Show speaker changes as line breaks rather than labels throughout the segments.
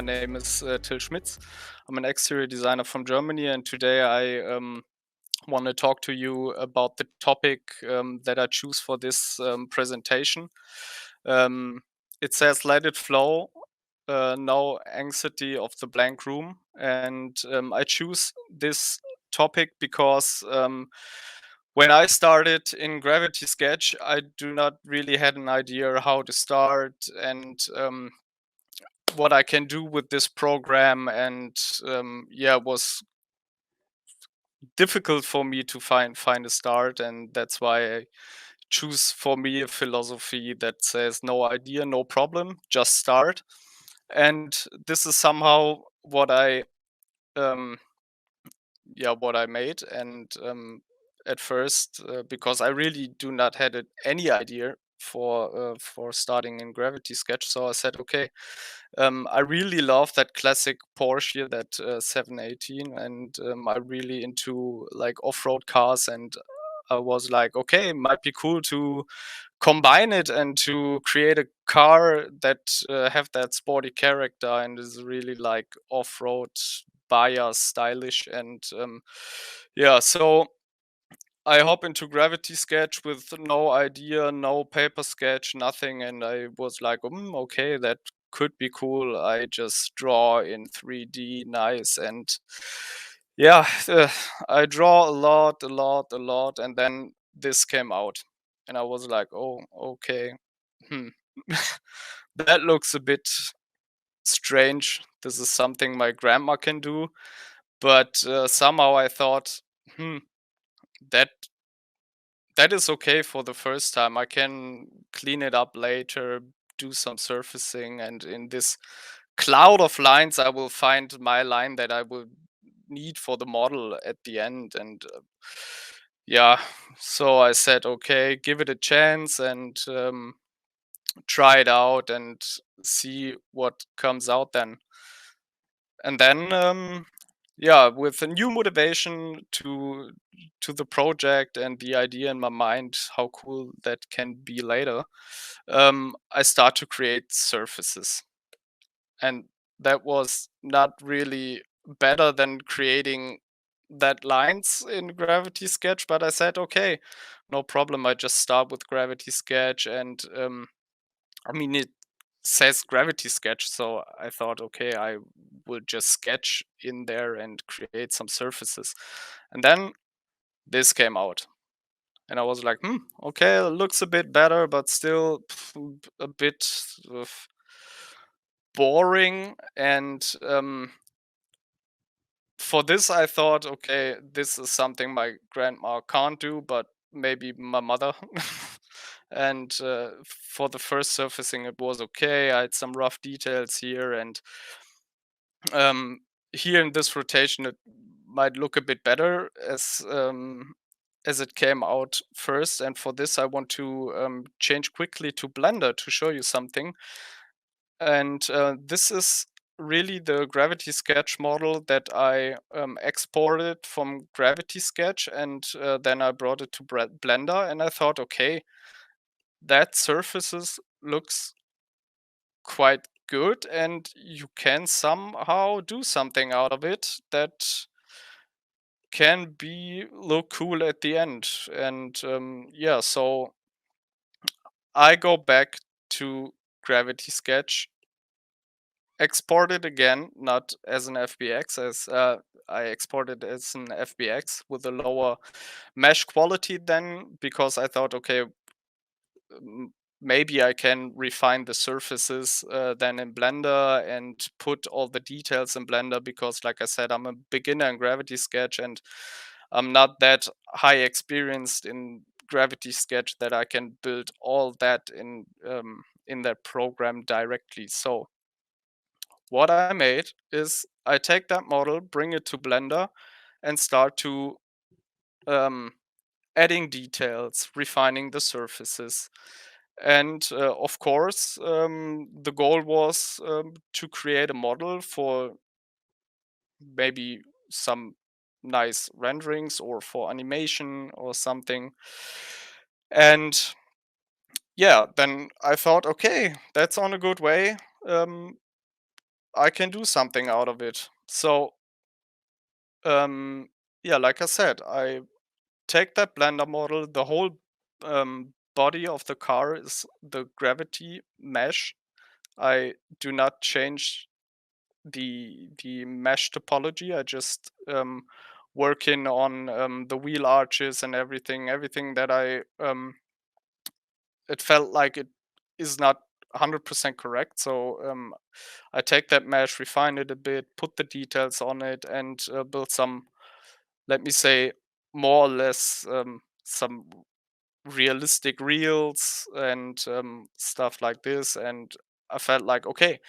name is Till Schmitz. I'm an exterior designer from Germany, and today I want to talk to you about the topic that I choose for this presentation. Um, it says "Let it flow." No anxiety of the blank room, and I choose this topic because when I started in Gravity Sketch, I do not really had an idea how to start and what I can do with this program, and it was difficult for me to find a start, and that's why I choose for me a philosophy that says no idea, no problem, just start. And this is somehow what um, what I made. And at first, because I really do not had any idea for starting in Gravity Sketch, so I said, okay, I really love that classic Porsche, that 718, and I really into like off-road cars, and I was like, okay, it might be cool to combine it and to create a car that have that sporty character and is really like off-road bias stylish. And so I hop into Gravity Sketch with no idea, no paper sketch, nothing, and I was like, okay, that could be cool. I just draw in 3D, nice, and yeah, I draw a lot, and then this came out, and I was like, oh, okay, hmm. That looks a bit strange. This is something my grandma can do, but somehow I thought, that that is okay for the first time. I can clean it up later, do some surfacing, and in this cloud of lines, I will find my line that I will need for the model at the end. And yeah, so I said, okay, give it a chance and try it out and see what comes out then. And then with a new motivation to the project and the idea in my mind how cool that can be later, I start to create surfaces. And that was not really better than creating that lines in Gravity Sketch, but I said, okay, no problem, I just start with Gravity Sketch. And I mean, it says Gravity Sketch, so I thought, okay, I will just sketch in there and create some surfaces. And then this came out, and I was like, okay, it looks a bit better, but still a bit boring. And for this, I thought, okay, this is something my grandma can't do, but maybe my mother. And for the first surfacing, it was okay. I had some rough details here, and um, here in this rotation, it might look a bit better as it came out first. And for this, I want to change quickly to Blender to show you something. And this is really the Gravity Sketch model that I exported from Gravity Sketch, and then I brought it to Blender, and I thought, okay, that surfaces looks quite good, and you can somehow do something out of it that can be look cool at the end. And so I go back to Gravity Sketch, export it again, not as an FBX, as I exported as an FBX with a lower mesh quality then, because I thought, okay, maybe I can refine the surfaces then in Blender and put all the details in Blender, because like I said, I'm a beginner in Gravity Sketch and I'm not that high experienced in Gravity Sketch that I can build all that in that program directly. So what I made is I take that model, bring it to Blender, and start to um, adding details, refining the surfaces. And of course, the goal was to create a model for maybe some nice renderings or for animation or something. And then I thought, okay, that's on a good way. Um, I can do something out of it. So yeah, like I said, I take that blender model. The whole body of the car is the gravity mesh. I do not change the mesh topology. I just working on the wheel arches and everything that I it felt like it is not 100% correct. So I take that mesh, refine it a bit, put the details on it, and build some, let me say, more or less some realistic reels and stuff like this. And I felt like, okay,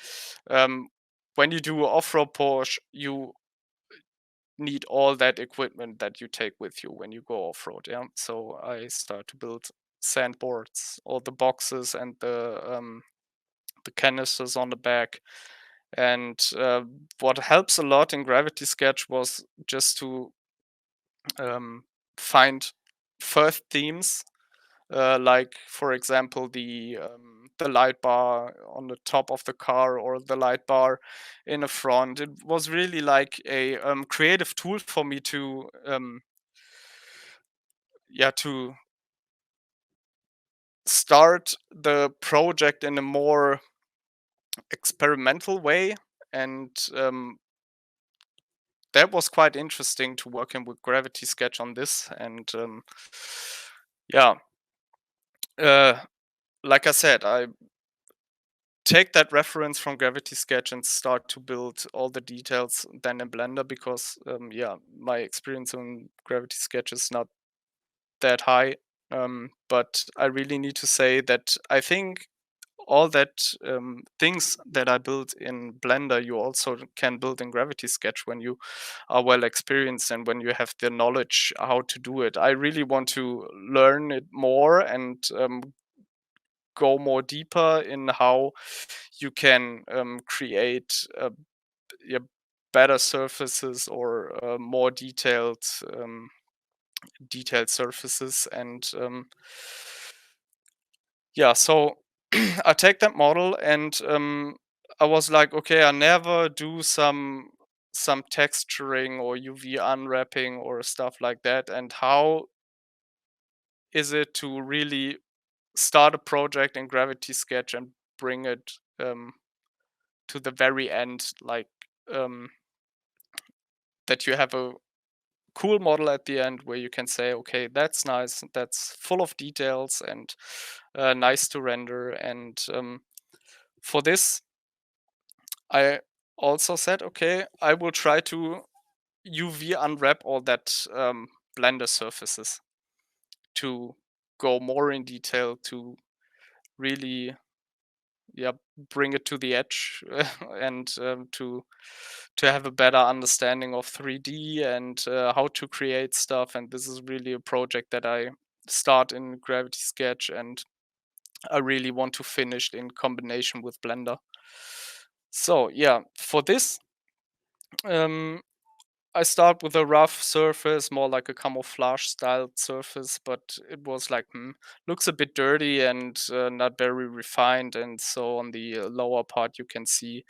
um, when you do off-road Porsche, you need all that equipment that you take with you when you go off-road. Yeah, so I start to build sandboards, all the boxes and the canisters on the back. And what helps a lot in Gravity Sketch was just to find first themes, like for example the light bar on the top of the car or the light bar in the front. It was really like a creative tool for me to yeah, to start the project in a more experimental way. And that was quite interesting to working with Gravity Sketch on this. And yeah, uh, like I said, I take that reference from Gravity Sketch and start to build all the details then in Blender, because yeah, my experience on Gravity Sketch is not that high. But I really need to say that I think all that things that I built in Blender, you also can build in Gravity Sketch when you are well experienced and when you have the knowledge how to do it. I really want to learn it more and go more deeper in how you can create yeah, better surfaces or more detailed surfaces. And yeah, so I take that model and I was like, okay, I never do some texturing or UV unwrapping or stuff like that. And how is it to really start a project in Gravity Sketch and bring it to the very end, like um, that you have a cool model at the end where you can say, okay, that's nice, that's full of details and nice to render. And for this, I also said, okay, I will try to UV unwrap all that Blender surfaces to go more in detail, to really, yeah, bring it to the edge and to have a better understanding of 3D and how to create stuff. And this is really a project that I start in Gravity Sketch and I really want to finish in combination with Blender. So yeah, for this, um, I start with a rough surface, more like a camouflage styled surface, but it was like, looks a bit dirty and not very refined. And so on the lower part, you can see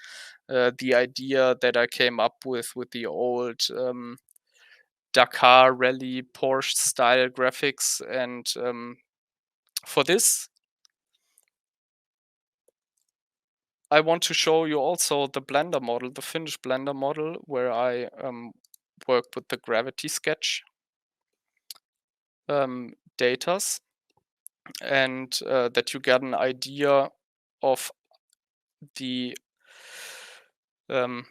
the idea that I came up with the old Dakar Rally Porsche style graphics. And for this, I want to show you also the Blender model, the finished Blender model, where I worked with the Gravity Sketch datas, and that you get an idea of the um,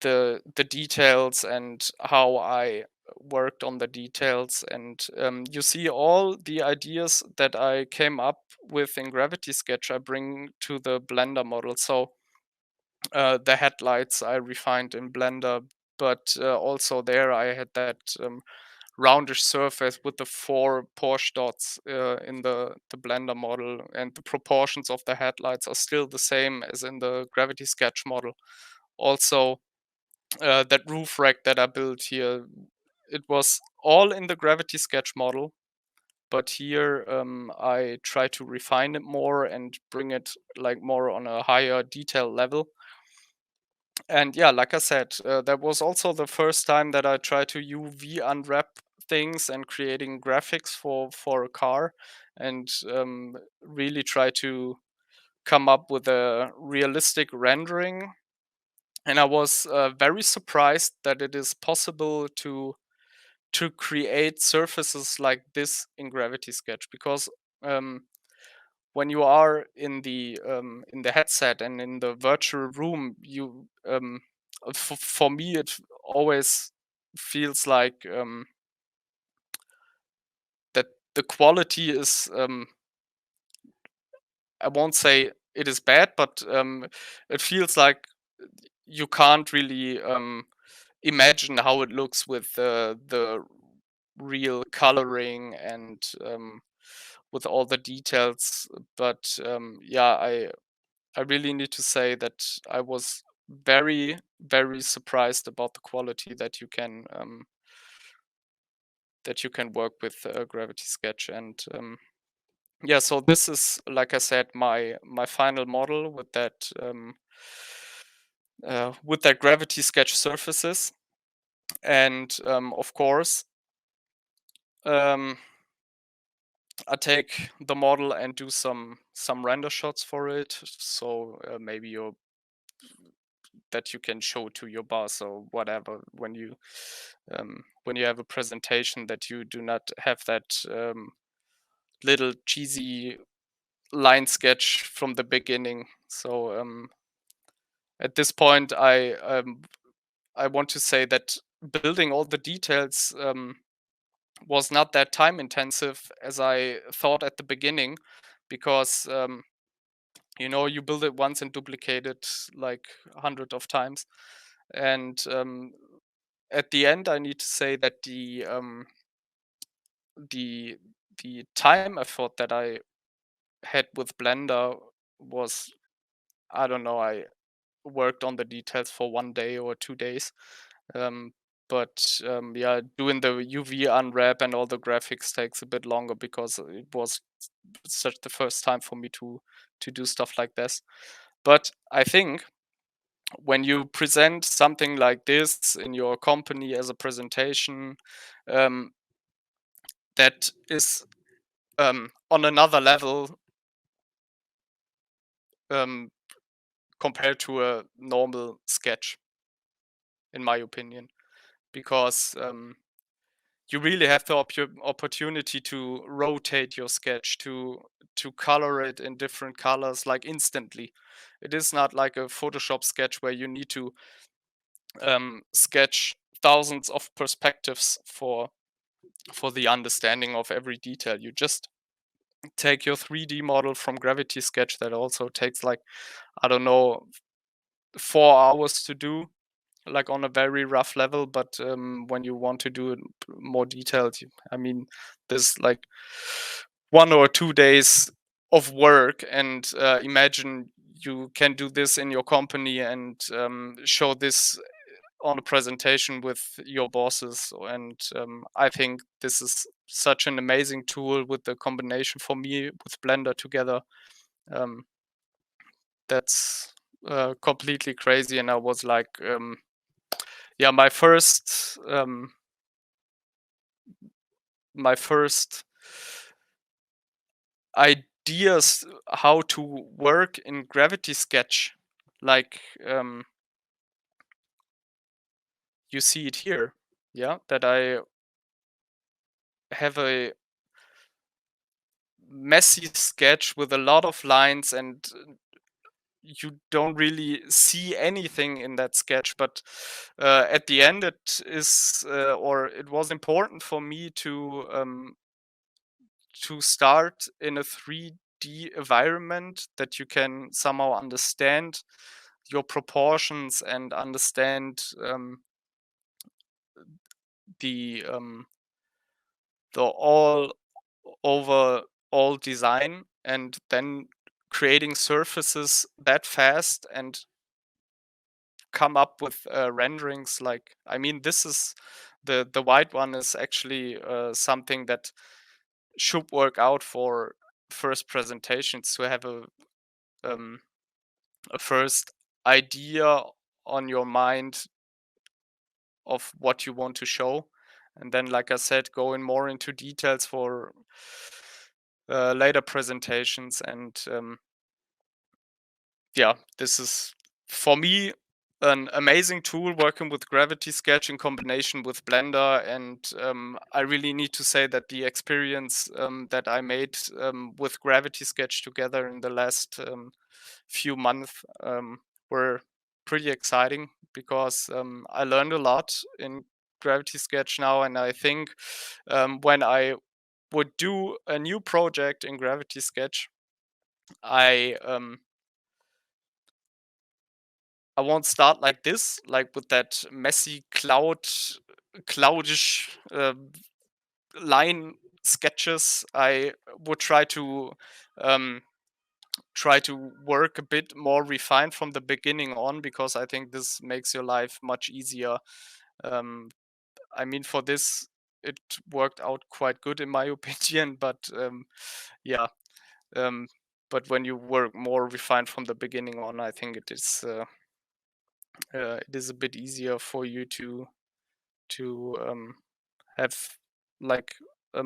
the details and how I worked on the details. And you see all the ideas that I came up with in Gravity Sketch I bring to the Blender model. So the headlights I refined in Blender, but also there I had that roundish surface with the four Porsche dots in the Blender model, and the proportions of the headlights are still the same as in the Gravity Sketch model. Also, that roof rack that I built here, it was all in the Gravity Sketch model, but here I try to refine it more and bring it like more on a higher detail level. And yeah, like I said, that was also the first time that I tried to UV unwrap things and creating graphics for a car, and really try to come up with a realistic rendering. And I was very surprised that it is possible to create surfaces like this in Gravity Sketch, because um, when you are in the headset and in the virtual room, you for me it always feels like that the quality is I won't say it is bad, but it feels like you can't really imagine how it looks with the real coloring and with all the details. But yeah, I really need to say that I was very, very surprised about the quality that you can work with Gravity Sketch. And yeah, so this is, like I said, my final model with that Gravity Sketch surfaces. And of course, um, I take the model and do some render shots for it. So maybe you that you can show to your boss or whatever when you have a presentation, that you do not have that little cheesy line sketch from the beginning. So at this point, I want to say that building all the details was not that time intensive as I thought at the beginning, because you build it once and duplicate it like hundred of times. And at the end, I need to say that the the time effort that I had with Blender was, I don't know, I worked on the details for 1 day or 2 days. Um, but yeah, doing the UV unwrap and all the graphics takes a bit longer, because it was such the first time for me to do stuff like this. But I think when you present something like this in your company as a presentation, um, that is on another level um, compared to a normal sketch, in my opinion, because you really have the opportunity to rotate your sketch, to color it in different colors like instantly. It is not like a Photoshop sketch where you need to sketch thousands of perspectives for the understanding of every detail. You just take your 3D model from Gravity Sketch that also takes like, I don't know, 4 hours to do, like on a very rough level. But when you want to do it more detailed, I mean, there's like 1 or 2 days of work. And imagine you can do this in your company and show this on a presentation with your bosses. And I think this is such an amazing tool with the combination for me with Blender together. Um, that's completely crazy. And I was like, yeah, my first ideas how to work in Gravity Sketch, like you see it here, yeah, that I have a messy sketch with a lot of lines, and you don't really see anything in that sketch. But at the end, it was important for me to start in a 3D environment that you can somehow understand your proportions and understand the the all design, and then creating surfaces that fast and come up with renderings. Like, I mean, this is the white one is actually something that should work out for first presentations, to have a first idea on your mind of what you want to show, and then, like I said, going more into details for later presentations. And yeah, this is for me an amazing tool, working with Gravity Sketch in combination with Blender. And I really need to say that the experience that I made with Gravity Sketch together in the last few months were pretty exciting, because I learned a lot in Gravity Sketch now. And I think when I would do a new project in Gravity Sketch, I won't start like this, like with that messy cloudish line sketches. I would um, try to work a bit more refined from the beginning on, because I think this makes your life much easier. Um, I mean, for this, it worked out quite good in my opinion, but yeah. Um, but when you work more refined from the beginning on, I think it is a bit easier for you to have like a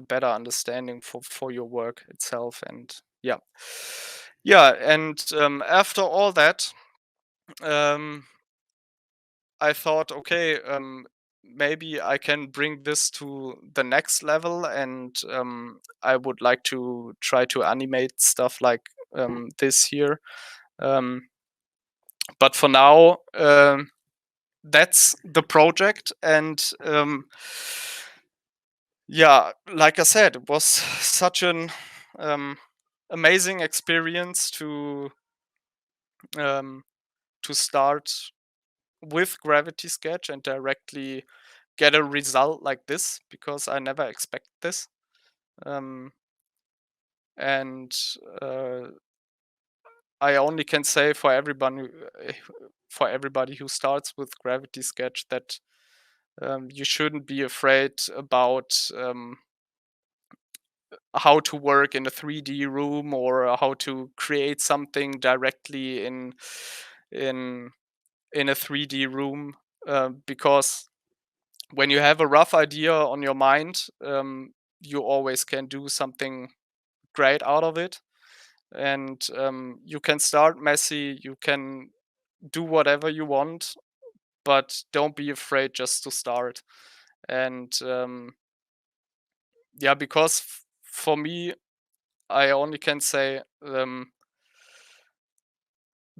better understanding for your work itself. And yeah, and after all that, um, I thought, okay, maybe I can bring this to the next level, and I would like to try to animate stuff like this here. Um, but for now, that's the project. And yeah, like I said, it was such an um, amazing experience um, to start with Gravity Sketch and directly get a result like this, because I never expect this. Um, and I only can say for everybody who starts with Gravity Sketch, that you shouldn't be afraid about how to work in a 3D room, or how to create something directly in in a 3D room, because when you have a rough idea on your mind, you always can do something great out of it. And you can start messy, you can do whatever you want, but don't be afraid just to start. And yeah, because for me, I only can say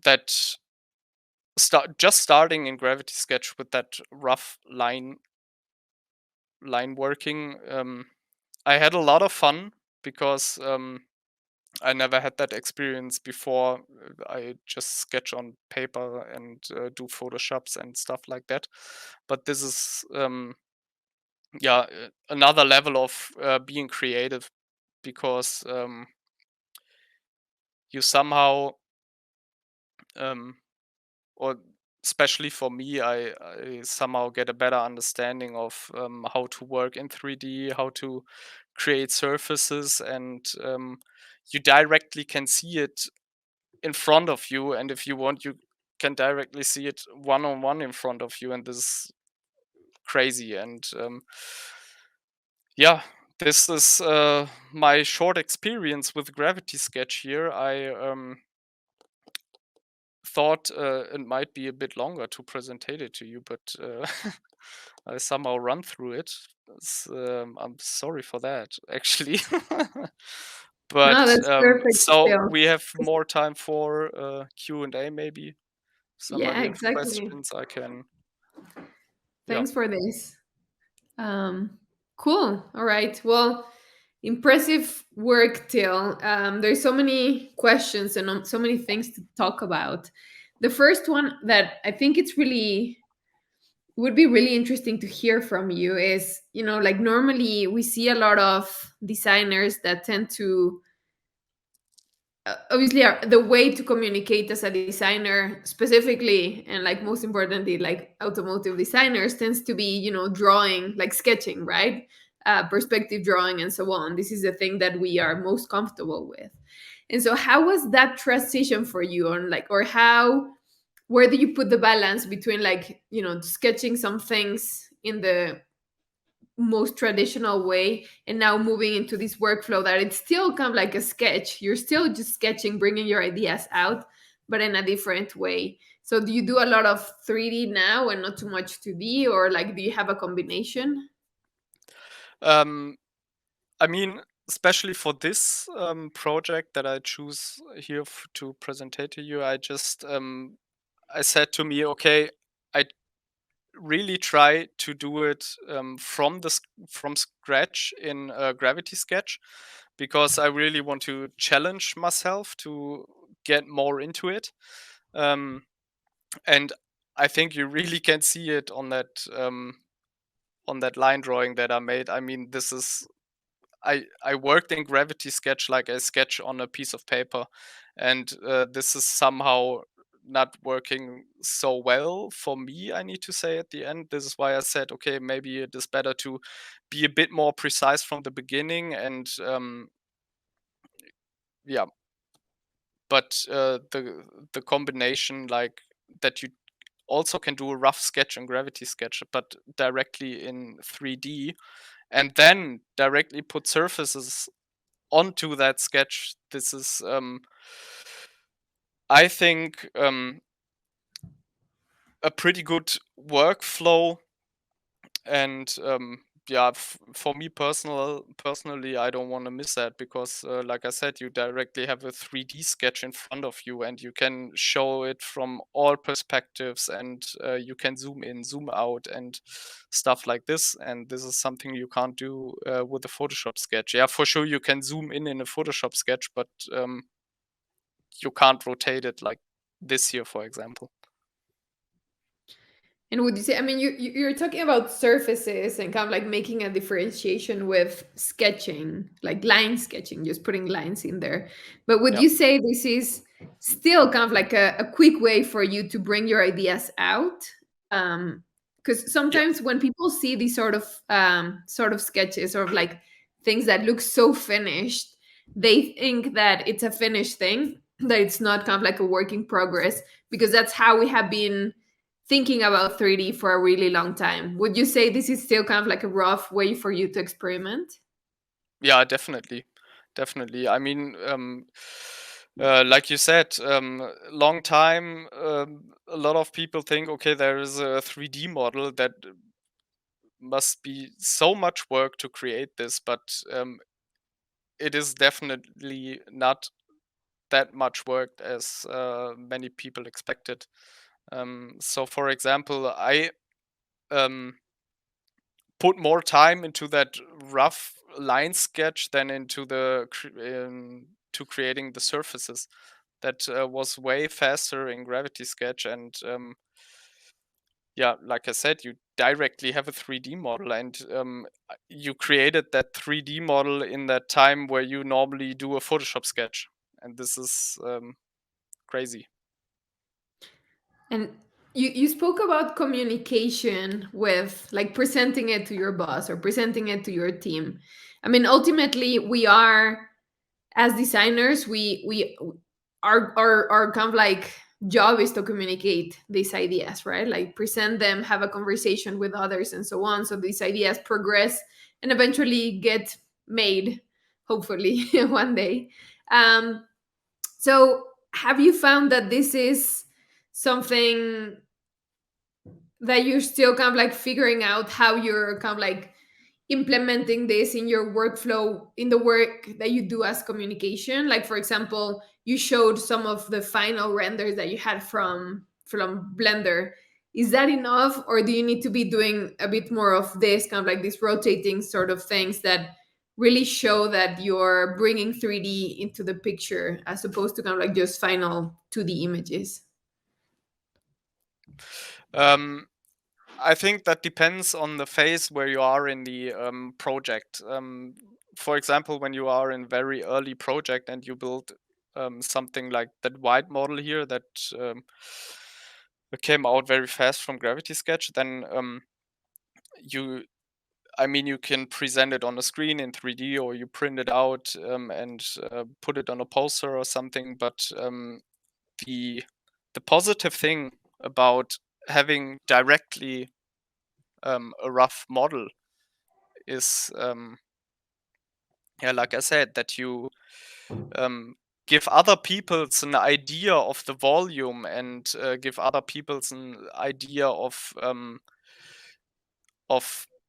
that starting in Gravity Sketch with that rough line working, I had a lot of fun, because I never had that experience before. I just sketch on paper and do photoshops and stuff like that. But this is yeah, another level of being creative, because you somehow um, or especially for me, I somehow get a better understanding of how to work in 3D, how to create surfaces, and you directly can see it in front of you. And if you want, you can directly see it one on one in front of you, and this is crazy. And yeah, this is my short experience with Gravity Sketch here. I thought it might be a bit longer to present it to you, but I somehow run through it. I'm sorry for that, actually.
No,
But
that's perfect
so
still.
we have more time for Q&A, maybe. If
Yeah,
somebody have
exactly.
questions, I can. Yeah.
Thanks for this. Um, cool. All right. Well, impressive work, Till. There's so many questions and so many things to talk about. The first one that I think it's really would be really interesting to hear from you is, like normally we see a lot of designers that tend to obviously the way to communicate as a designer specifically, and like most importantly like automotive designers, tends to be drawing, like sketching, right? perspective drawing and so on. This is the thing that we are most comfortable with. And so how was that transition for you, on like, or how, where do you put the balance between, like, you know, sketching some things in the most traditional way and now moving into this workflow that it's still kind of like a sketch, you're still just sketching, bringing your ideas out, but in a different way? So do you do a lot of 3D now and not too much 2D, or like do you have a combination?
Um, I mean, especially for this project that I choose here to present to you, I said to me, okay, I really try to do it from scratch in Gravity Sketch, because I really want to challenge myself to get more into it. Um, and I think you really can see it on that line drawing that I made. I mean, this is I worked in Gravity Sketch like I sketch on a piece of paper, and this is somehow not working so well for me, I need to say at the end. This is why I said, okay, maybe it is better to be a bit more precise from the beginning, and yeah. But the combination, like, that you also can do a rough sketch in Gravity Sketch, but directly in 3D, and then directly put surfaces onto that sketch. This is, I think, a pretty good workflow. And yeah, for me personally, I don't want to miss that, because like I said, you directly have a 3D sketch in front of you, and you can show it from all perspectives, and you can zoom in, zoom out, and stuff like this. And this is something you can't do with a Photoshop sketch. Yeah, for sure you can zoom in a Photoshop sketch, but you can't rotate it like this here, for example.
And would you say, I mean, you're talking about surfaces and kind of like making a differentiation with sketching, like line sketching, just putting lines in there. But would
Yeah,
you say this is still kind of like a quick way for you to bring your ideas out? Because
yeah,
sometimes when people see these sort of sketches, or like things that look so finished, they think that it's a finished thing, that it's not kind of like a work in progress, because that's how we have been thinking about 3D for a really long time. Would you say this is still kind of like a rough way for you to experiment?
yeah, definitely, definitely. I mean, like you said, long time. A lot of people think, okay, there is a 3D model that must be so much work to create this, but it is definitely not that much work as many people expected. So, for example, I um, put more time into that rough line sketch than into to creating the surfaces. That was way faster in Gravity Sketch, and yeah, like I said, you directly have a 3D model, and you created that 3D model in that time where you normally do a Photoshop sketch, and this is crazy.
And you spoke about communication with, like, presenting it to your boss or presenting it to your team. I mean, ultimately, we are, as designers, we our kind of like job is to communicate these ideas, right? Like present them, have a conversation with others, and so on, so these ideas progress and eventually get made, hopefully one day. So have you found that this is something that you're still kind of like figuring out how you're kind of like implementing this in your workflow, in the work that you do as communication? Like, for example, you showed some of the final renders that you had from Blender. Is that enough, or do you need to be doing a bit more of this kind of like these rotating sort of things that really show that you're bringing 3D into the picture, as opposed to kind of like just final 2D images?
Um, I think that depends on the phase where you are in the project. For example, when you are in very early project and you build something like that white model here that came out very fast from Gravity Sketch, then you I mean, you can present it on a screen in 3D, or you print it out and put it on a poster or something. But the positive thing about having directly a rough model is, yeah, like I said, that you give other people's an idea of the volume, and give other people's an idea of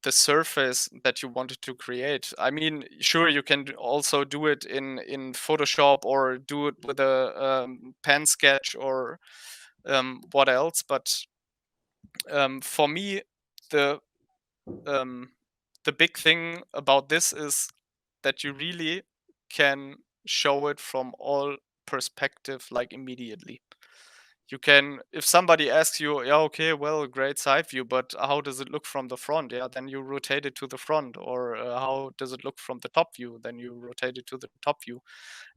the surface that you wanted to create. I mean, sure, you can also do it in Photoshop, or do it with a pen sketch, or what else. But for me, the um, the big thing about this is that you really can show it from all perspective, like, immediately. You can, if somebody asks you, yeah, okay, well, great side view, but how does it look from the front? Yeah, then you rotate it to the front. Or how does it look from the top view? Then you rotate it to the top view.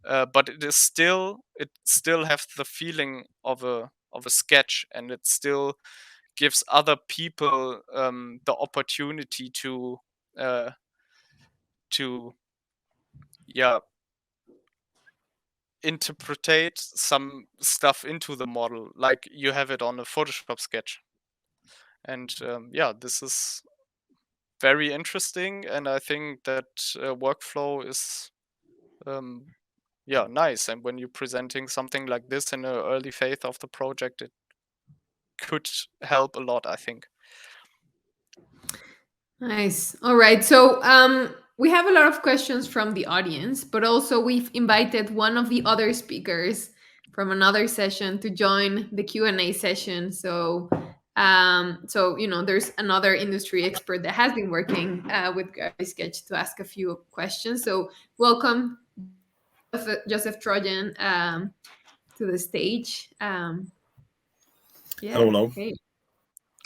But it still has the feeling of a sketch, and it still gives other people the opportunity uh, to yeah, interpretate some stuff into the model, like you have it on a Photoshop sketch. And yeah, this is very interesting, and I think that workflow is yeah, nice. And when you're presenting something like this in the early phase of the project, it could help a lot, I think.
Nice. All right. So we have a lot of questions from the audience, but also we've invited one of the other speakers from another session to join the Q&A session. So there's another industry expert that has been working with Gravity Sketch to ask a few questions. So welcome, Joseph Trojan, to the stage. Yeah.
Hello.
Hey.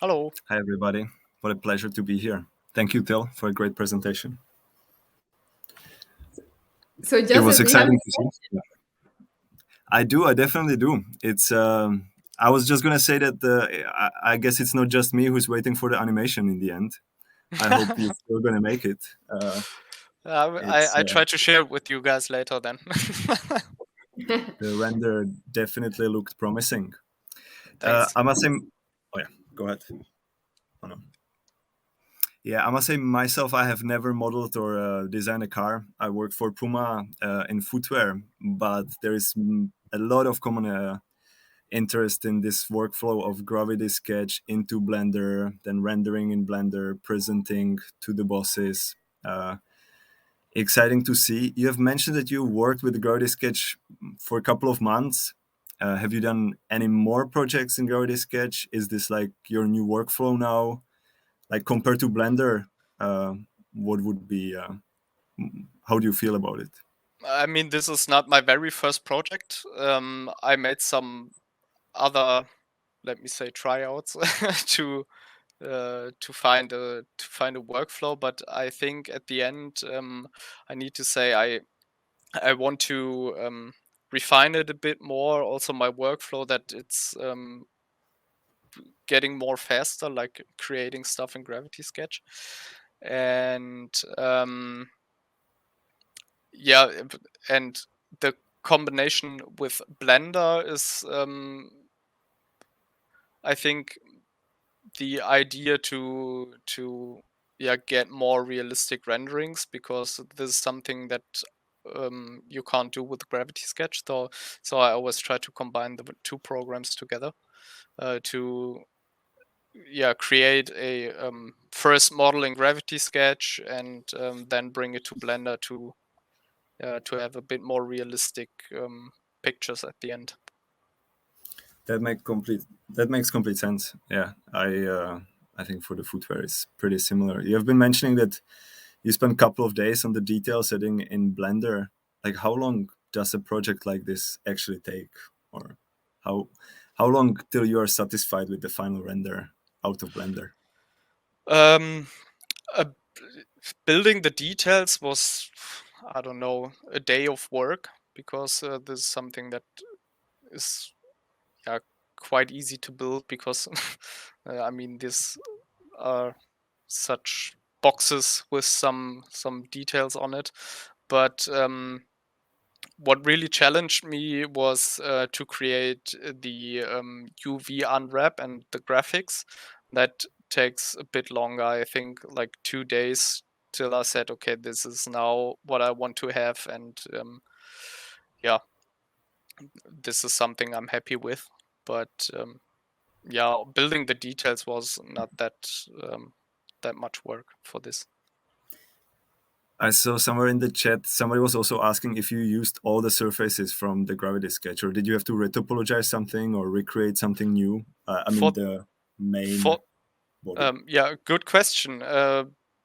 Hello.
Hi, everybody. What a pleasure to be here. Thank you, Till, for a great presentation.
So Joseph,
it was
do you have
exciting to see. Yeah. I do. I definitely do. It's. I was just gonna say that I guess it's not just me who's waiting for the animation in the end. I hope you're still gonna make it.
I try to share it with you guys later then.
The render definitely looked promising.
Thanks.
I must say. Oh yeah, go ahead. Oh no. Yeah, I must say myself, I have never modeled or designed a car. I work for Puma in footwear, but there is a lot of common interest in this workflow of Gravity Sketch into Blender, then rendering in Blender, presenting to the bosses. Exciting to see. You have mentioned that you worked with Gravity Sketch for a couple of months. Have you done any more projects in Gravity Sketch? Is this like your new workflow now? Like compared to Blender, what would be? How do you feel about it?
I mean, this is not my very first project. I made some other, let me say, tryouts to find a workflow. But I think at the end, I need to say I want to refine it a bit more. Also, my workflow, that it's getting more faster, like creating stuff in Gravity Sketch. And yeah, and the combination with Blender is, I think, the idea to yeah, get more realistic renderings, because this is something that you can't do with Gravity Sketch. So I always try to combine the two programs together to yeah, create a first model in Gravity Sketch, and then bring it to Blender to have a bit more realistic pictures at the end.
That makes complete sense. Yeah, I think for the footwear it's pretty similar. You have been mentioning that you spent a couple of days on the detail setting in Blender. Like, how long does a project like this actually take, or how long till you are satisfied with the final render out of Blender?
Um, uh, Building the details was, I don't know, a day of work, because this is something that is yeah, quite easy to build, because I mean, these are such boxes with some details on it. But what really challenged me was to create the UV unwrap and the graphics. That takes a bit longer. I think like 2 days till I said, okay, this is now what I want to have, and yeah, this is something I'm happy with. But yeah, building the details was not that much work for this.
I saw somewhere in the chat somebody was also asking if you used all the surfaces from the gravity sketch, or did you have to retopologize something or recreate something new? I mean, the main body.
Yeah, good question.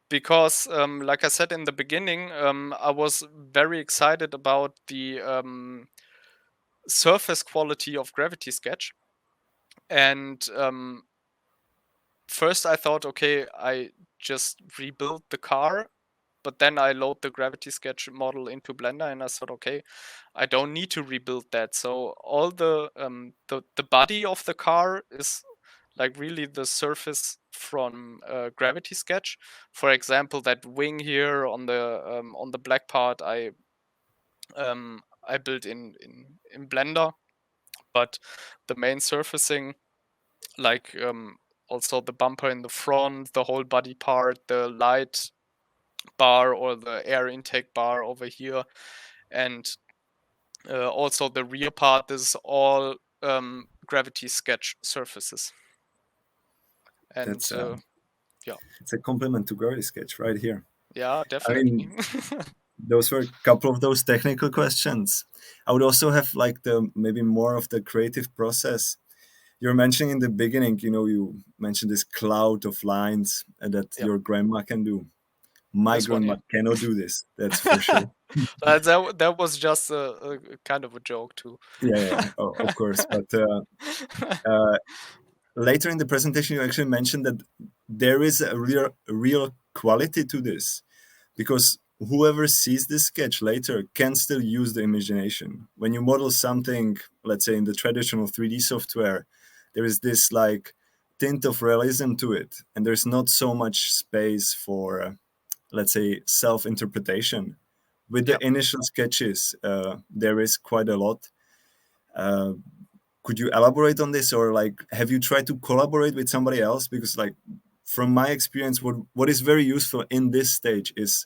Because, like I said in the beginning, I was very excited about the surface quality of Gravity Sketch. And first I thought, okay, I just rebuild the car, but then I load the Gravity Sketch model into Blender, and I thought, okay, I don't need to rebuild that. So all the body of the car is like really the surface from Gravity Sketch. For example, that wing here on the black part, I built in Blender, but the main surfacing, like also the bumper in the front, the whole body part, the light bar or the air intake bar over here, and also the rear part, this is all Gravity Sketch surfaces. And
That's
yeah,
it's a compliment to Gravity Sketch right here.
Yeah, definitely.
I mean, those were a couple of those technical questions. I would also have like the maybe more of the creative process. You're mentioning in the beginning, you mentioned this cloud of lines that
Yeah.
your grandma can do. My
This one,
grandma cannot do this. That's for sure.
that was just a kind of a joke too.
Yeah, of course. But later in the presentation, you actually mentioned that there is a real quality to this, because whoever sees this sketch later can still use the imagination. When you model something, let's say in the traditional 3D software, there is this like tint of realism to it, and there's not so much space for, let's say, self-interpretation. With the initial sketches, there is quite a lot. Could you elaborate on this, or like, have you tried to collaborate with somebody else? Because like, from my experience, what is very useful in this stage is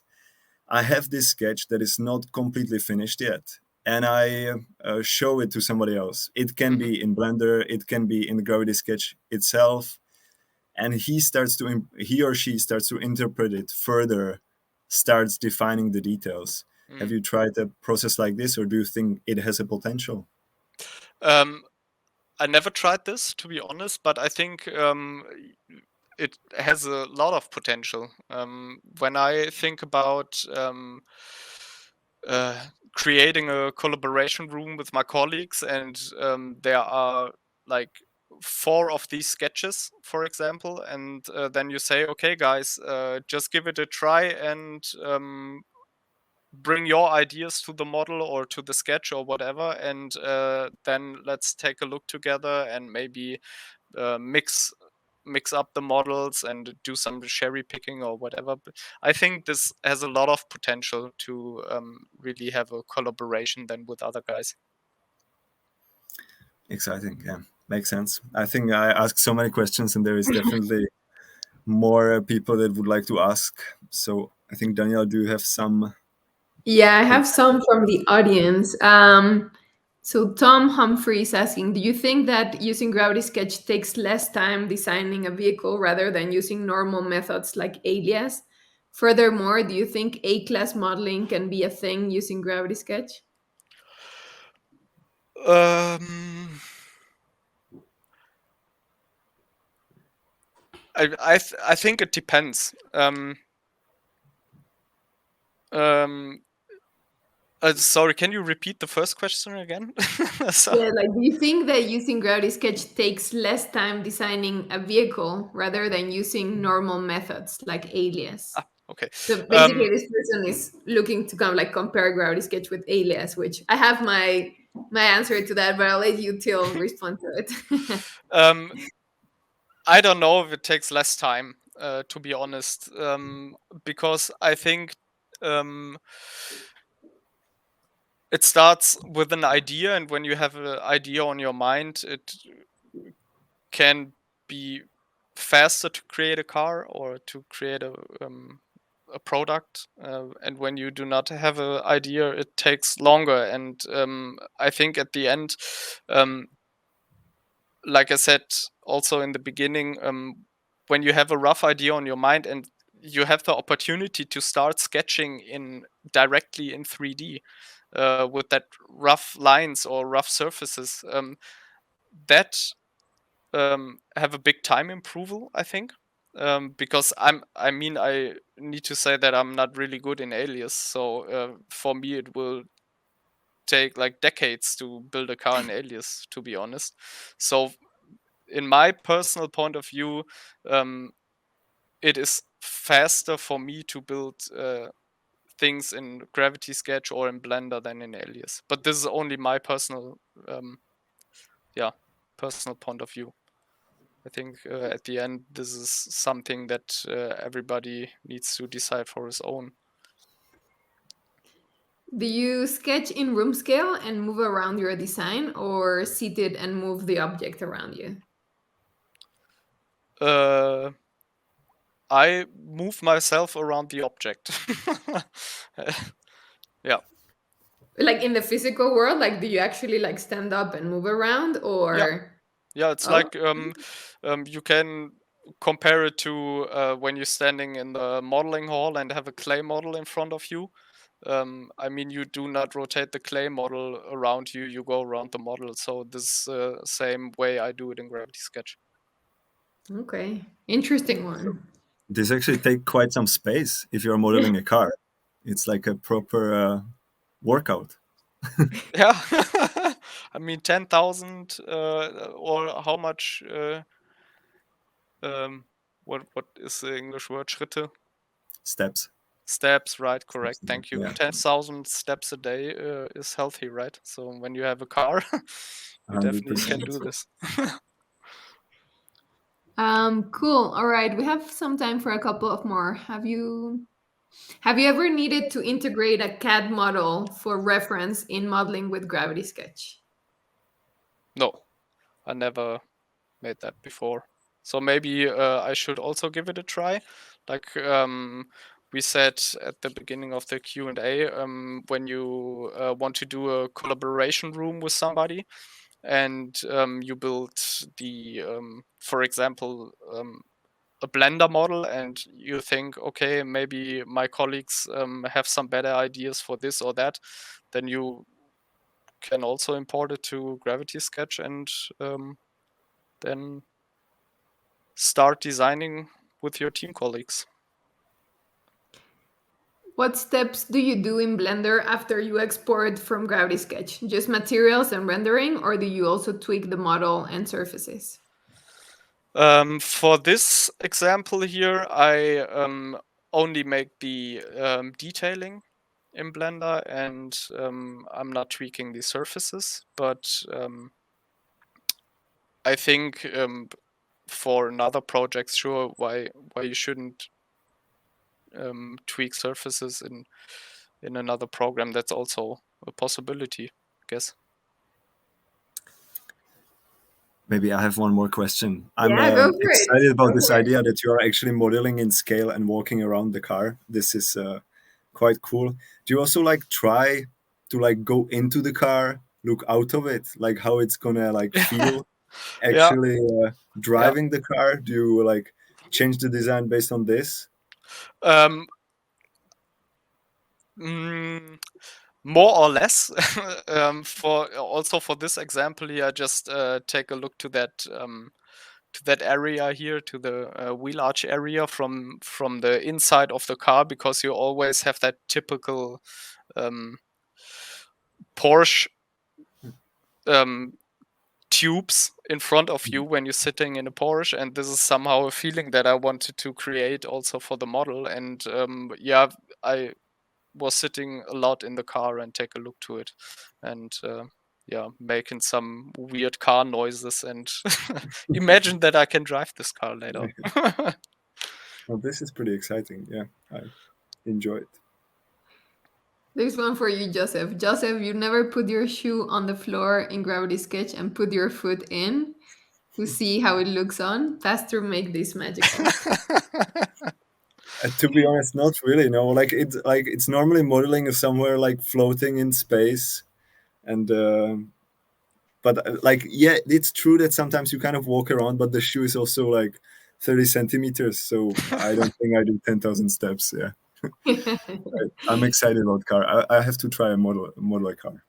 I have this sketch that is not completely finished yet, and I show it to somebody else. It can be in Blender, it can be in the Gravity Sketch itself, and he or she starts to interpret it further, starts defining the details. Have you tried a process like this, or do you think it has a potential?
I never tried this, to be honest, but I think it has a lot of potential. When I think about creating a collaboration room with my colleagues, and there are like 4 of these sketches, for example, and then you say, okay, guys, just give it a try and bring your ideas to the model or to the sketch or whatever, and then let's take a look together and maybe mix up the models and do some cherry picking or whatever. But I think this has a lot of potential to really have a collaboration then with other guys.
Exciting, yeah, makes sense. I think I asked so many questions, and there is definitely more people that would like to ask. So I think, Daniel, do you have some?
Yeah, I have some from the audience. So Tom Humphrey is asking, do you think that using Gravity Sketch takes less time designing a vehicle rather than using normal methods like Alias? Furthermore, do you think A-class modeling can be a thing using Gravity Sketch?
I think it depends. Sorry, can you repeat the first question again?
Yeah, like, do you think that using Gravity Sketch takes less time designing a vehicle rather than using normal methods like Alias?
Okay.
So basically, this person is looking to kind of like compare Gravity Sketch with Alias, which I have my answer to that, but I'll let you Till respond to it.
I don't know if it takes less time. to be honest, because I think it starts with an idea, and when you have an idea on your mind, it can be faster to create a car or to create a product. And when you do not have an idea, it takes longer. And I think at the end, like I said also in the beginning, when you have a rough idea on your mind and you have the opportunity to start sketching in directly in 3D with that rough lines or rough surfaces, that have a big time improval, I think. Because I mean, I need to say that I'm not really good in Alias, so for me it will take like decades to build a car in Alias, to be honest. So in my personal point of view, it is faster for me to build things in Gravity Sketch or in Blender than in Alias. But this is only my personal, personal point of view. I think at the end, this is something that everybody needs to decide for his own.
Do you sketch in room scale and move around your design, or seated and move the object around you?
I move myself around the object. Yeah.
Like in the physical world, like do you actually like stand up and move around, or?
Yeah, it's
Oh,
like you can compare it to when you're standing in the modeling hall and have a clay model in front of you. I mean, you do not rotate the clay model around you; you go around the model. So this same way I do it in Gravity Sketch.
okay, interesting one.
This actually take quite some space if you're modeling a car. It's like a proper workout.
Yeah, I mean 10,000 or how much? What is the English word? Schritte.
Steps.
Steps, right? Correct. Thank you.
Yeah,
10,000 steps a day is healthy, right? So when you have a car, you definitely can
100%.
do this.
Cool. All right, we have some time for a couple of more. Have you ever needed to integrate a CAD model for reference in modeling with Gravity Sketch?
No, I never made that before. So maybe I should also give it a try. Like we said at the beginning of the Q&A, when you want to do a collaboration room with somebody and you build the, for example, a Blender model and you think, okay, maybe my colleagues have some better ideas for this or that, then you can also import it to Gravity Sketch and then start designing with your team colleagues.
What steps do you do in Blender after you export from Gravity Sketch? Just materials and rendering, or do you also tweak the model and surfaces?
For this example here, I only make the detailing in Blender and I'm not tweaking the surfaces, but I think for another project, sure, why you shouldn't tweak surfaces in another program? That's also a possibility, I guess.
Maybe I have one more question. I'm
Yeah, go for it.
excited about
Go
this
for it.
idea that you are actually modeling in scale and walking around the car. This is quite cool. Do you also like try to like go into the car, look out of it, like how it's gonna like feel
Yeah,
actually
yeah.
driving the car? Do you like change the design based on this?
Um, more or less. For this example here, I just take a look to that area here, to the wheel arch area from the inside of the car, because you always have that typical Porsche tubes in front of you when you're sitting in a Porsche, and this is somehow a feeling that I wanted to create also for the model. And I was sitting a lot in the car and take a look to it, and making some weird car noises and imagine that I can drive this car later.
Well, this is pretty exciting. Yeah, I enjoy it.
There's one for you, Joseph. Joseph, you never put your shoe on the floor in Gravity Sketch and put your foot in to see how it looks on. Pastor, make this magical.
To be honest, not really. No, like it's normally modeling somewhere like floating in space, and but like yeah, it's true that sometimes you kind of walk around, but the shoe is also like 30 centimeters, so I don't think I do 10,000 steps. Yeah, I'm excited about car. I have to try a model a car.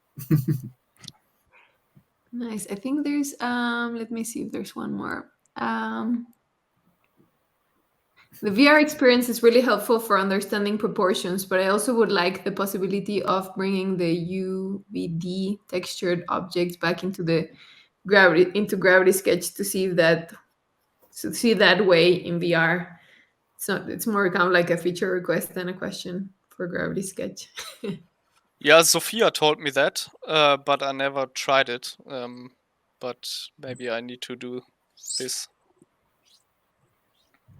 Nice. I think there's let me see if there's one more. The VR experience is really helpful for understanding proportions, but I also would like the possibility of bringing the UVD textured objects back into Gravity Sketch to see that way in VR. It's more kind of like a feature request than a question for Gravity Sketch.
Yeah, Sophia told me that, but I never tried it. But maybe I need to do this.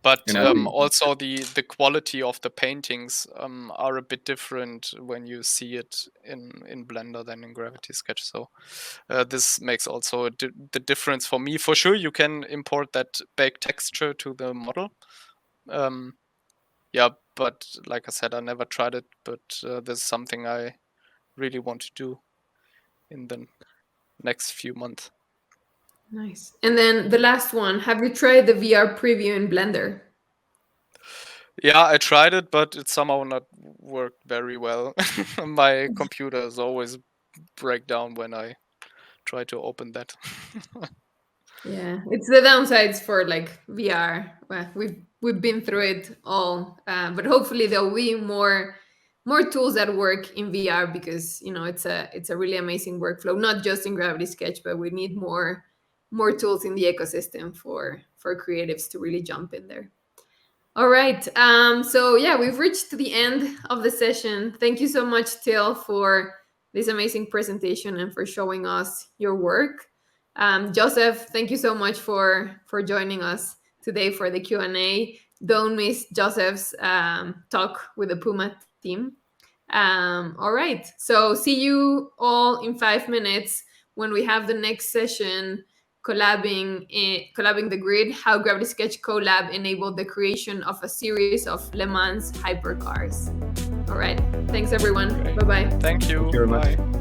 But also the quality of the paintings are a bit different when you see it in Blender than in Gravity Sketch. So this makes also the difference for me. For sure, you can import that baked texture to the model. Yeah, but like I said, I never tried it. But this is something I really want to do in the next few months.
Nice. And then the last one, have you tried the VR preview in Blender?
Yeah, I tried it, but it somehow not worked very well. My computer is always break down when I try to open that.
Yeah, it's the downsides for like VR. Well, we've been through it all, but hopefully there'll be more tools that work in VR, because it's a really amazing workflow. Not just in Gravity Sketch, but we need more tools in the ecosystem for creatives to really jump in there. All right. So yeah, we've reached the end of the session. Thank you so much, Till, for this amazing presentation and for showing us your work. Joseph, thank you so much for joining us today for the Q&A. Don't miss Joseph's talk with the Puma team. All right. So see you all in 5 minutes when we have the next session, collabing the grid, how Gravity Sketch Collab enabled the creation of a series of Le Mans hypercars. All right. Thanks, everyone.
Great.
Bye-bye.
Thank you.
Thank you very much.
Bye.